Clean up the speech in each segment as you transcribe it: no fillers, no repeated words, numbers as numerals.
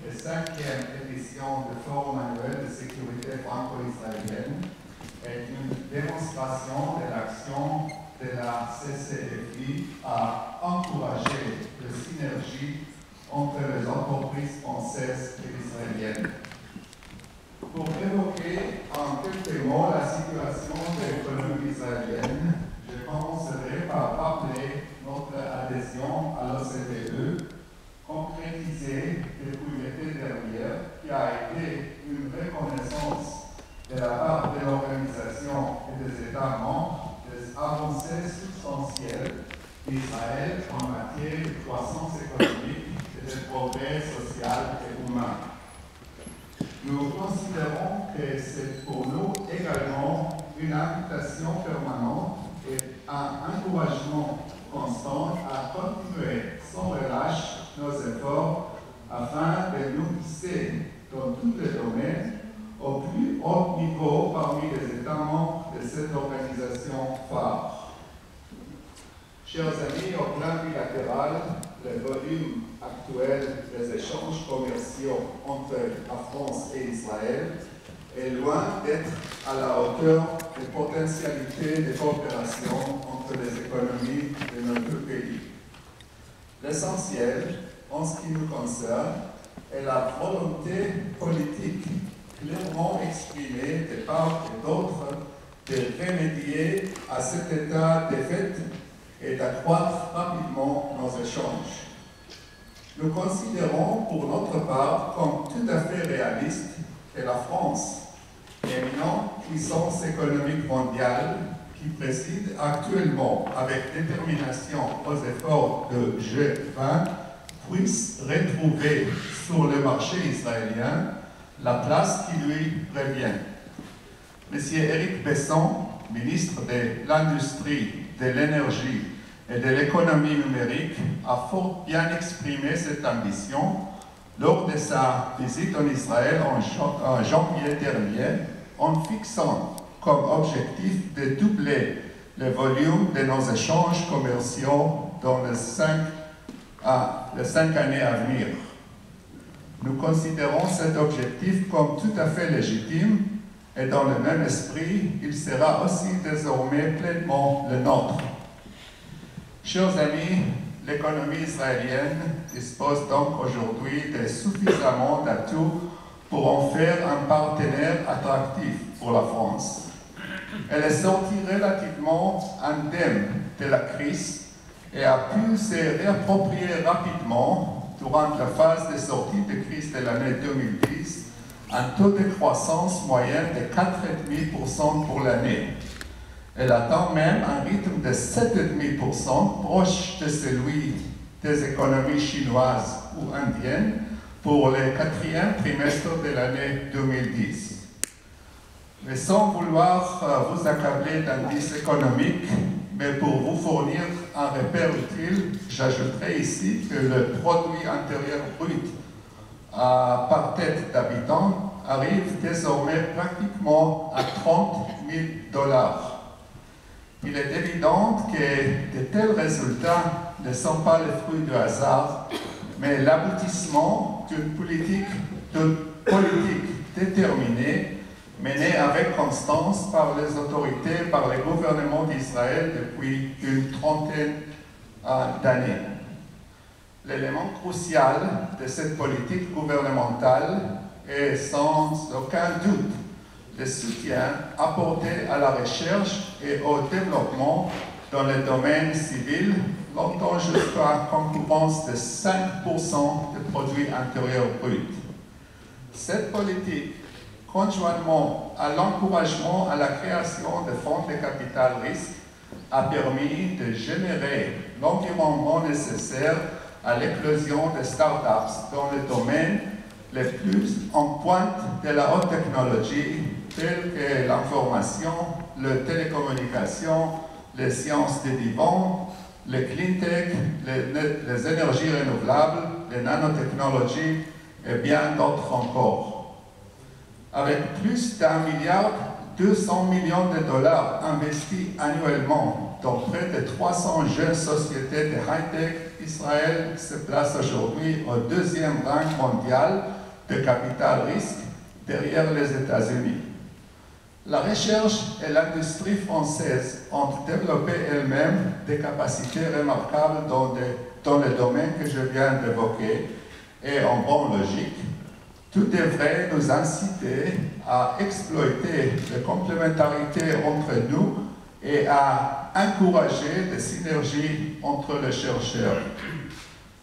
la 5e édition du Forum annuel de sécurité franco-israélienne est une démonstration de l'action de la CCFI à encourager la synergie entre les entreprises françaises et israéliennes. Pour évoquer en quelques mots la situation de l'économie israélienne, je commencerai par rappeler notre adhésion à l'OCDE, concrétisée depuis l'été dernier, qui a été une reconnaissance de la part de l'organisation et des États membres des avancées substantielles d'Israël en matière de croissance économique et de progrès social et humain. Nous considérons que c'est pour nous également une invitation permanente et un encouragement constant à continuer sans relâche nos efforts afin de nous hisser dans tous les domaines au plus haut niveau parmi les États membres de cette organisation phare. Chers amis, au plan bilatéral, le volume actuel des échanges commerciaux entre la France et Israël est loin d'être à la hauteur des potentialités de coopération entre les économies de nos deux pays. L'essentiel, en ce qui nous concerne, est la volonté politique clairement exprimée de part et d'autre de remédier à cet état de fait et d'accroître rapidement nos échanges. Nous considérons pour notre part comme tout à fait réaliste que la France, éminente puissance économique mondiale qui préside actuellement avec détermination aux efforts de G20, puisse retrouver sur le marché israélien la place qui lui revient. Monsieur Éric Besson, ministre de l'Industrie, de l'Énergie et de l'Économie numérique, a fort bien exprimé cette ambition lors de sa visite en Israël en janvier dernier, en fixant comme objectif de doubler le volume de nos échanges commerciaux dans les 5 années à venir. Nous considérons cet objectif comme tout à fait légitime et dans le même esprit, il sera aussi désormais pleinement le nôtre. Chers amis, l'économie israélienne dispose donc aujourd'hui de suffisamment d'atouts pour en faire un partenaire attractif pour la France. Elle est sortie relativement indemne de la crise et a pu se réapproprier rapidement durant la phase de sortie de crise de l'année 2010 un taux de croissance moyen de 4,5% pour l'année. Elle atteint même un rythme de 7,5%, proche de celui des économies chinoises ou indiennes pour le 4e trimestre de l'année 2010. Mais sans vouloir vous accabler d'indices économiques, mais pour vous fournir un repère utile, j'ajouterai ici que le produit intérieur brut par tête d'habitant arrive désormais pratiquement à 30 000 $. Il est évident que de tels résultats ne sont pas le fruit du hasard, mais l'aboutissement d'une politique déterminée, menée avec constance par les autorités, par le gouvernement d'Israël depuis une trentaine d'années. L'élément crucial de cette politique gouvernementale est sans aucun doute le soutien apporté à la recherche et au développement dans le domaine civil, longtemps jusqu'à concurrence de 5% du produit intérieur brut. Cette politique, conjointement à l'encouragement à la création de fonds de capital risque, a permis de générer l'environnement nécessaire à l'éclosion des startups dans les domaines les plus en pointe de la haute technologie, tels que l'information, les télécommunications, les sciences des vivants, les clean tech, les énergies renouvelables, les nanotechnologies et bien d'autres encore. Avec plus d'1,2 milliard investis annuellement dans près de 300 jeunes sociétés de high-tech, Israël se place aujourd'hui au 2e rang mondial de capital risque derrière les États-Unis. La recherche et l'industrie française ont développé elles-mêmes des capacités remarquables dans le domaine que je viens d'évoquer et en bonne logique. Tout devrait nous inciter à exploiter les complémentarités entre nous et à encourager des synergies entre les chercheurs.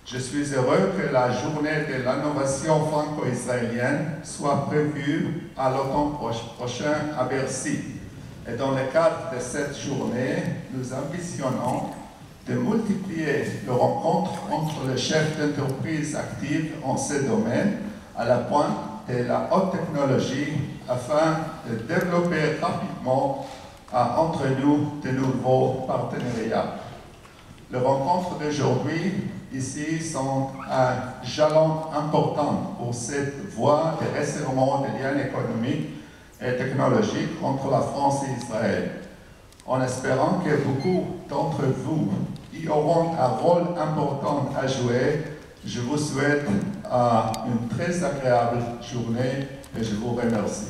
Je suis heureux que la journée de l'innovation franco-israélienne soit prévue à l'automne prochain à Bercy. Et dans le cadre de cette journée, nous ambitionnons de multiplier les rencontres entre les chefs d'entreprise actifs en ce domaine à la pointe de la haute technologie afin de développer rapidement entre nous de nouveaux partenariats. Les rencontres d'aujourd'hui ici sont un jalon important pour cette voie de resserrement des liens économiques et technologiques entre la France et Israël. En espérant que beaucoup d'entre vous y auront un rôle important à jouer, je vous souhaite une très agréable journée et je vous remercie.